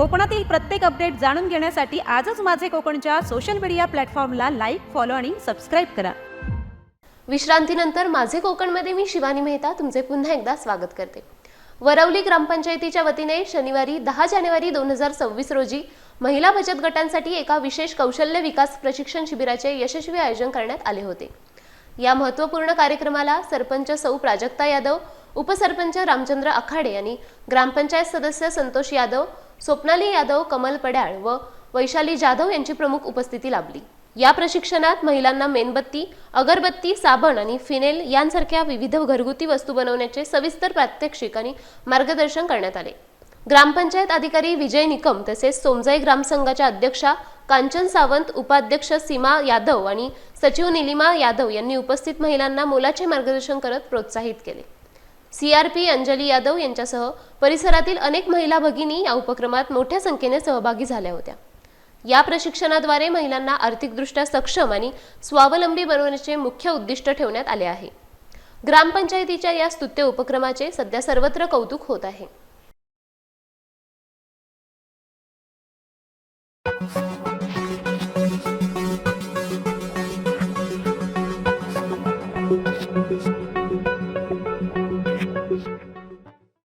कोकणातील प्रत्येक अपडेट जाणून घेण्यासाठी आजच माझे कोकणच्या सोशल मीडिया प्लॅटफॉर्मला लाईक, फॉलो आणि सबस्क्राईब करा. विश्रांतीनंतर माझे कोकणमध्ये मी शिवानी मेहता तुमचे पुन्हा एकदा स्वागत करते. वरवली ग्रामपंचायतीच्या वतीने शनिवारी 10 जानेवारी 2026 रोजी महिला बचत गटांसाठी एका विशेष कौशल्य विकास प्रशिक्षण शिबिराचे यशस्वी आयोजन करण्यात आले होते. या महत्त्वपूर्ण कार्यक्रमाला सरपंच सौ प्राजक्ता यादव, उपसरपंच रामचंद्र आखाडे आणि ग्रामपंचायत सदस्य संतोष यादव, स्वप्नाली यादव, कमल पड्याळ व वैशाली जाधव यांची प्रमुख उपस्थिती लाभली. या प्रशिक्षणात महिलांना मेणबत्ती, अगरबत्ती, साबण आणि फिनेल यांसारख्या विविध घरगुती वस्तू बनवण्याचे सविस्तर प्रात्यक्षिक आणि मार्गदर्शन करण्यात आले. ग्रामपंचायत अधिकारी विजय निकम तसेच सोमजाई ग्रामसंघाच्या अध्यक्षा कांचन सावंत, उपाध्यक्ष सीमा यादव आणि सचिव निलिमा यादव यांनी उपस्थित महिलांना मोलाचे मार्गदर्शन करत प्रोत्साहित केले. CRP अंजली यादव यांच्यासह परिसरातील अनेक महिला भगिनी या उपक्रमात मोठ्या संख्येने सहभागी झाल्या होत्या. या प्रशिक्षणाद्वारे महिलांना आर्थिकदृष्ट्या सक्षम आणि स्वावलंबी बनवण्याचे मुख्य उद्दिष्ट ठेवण्यात आले आहे. ग्रामपंचायतीच्या या स्तुत्य उपक्रमाचे सध्या सर्वत्र कौतुक होत आहे.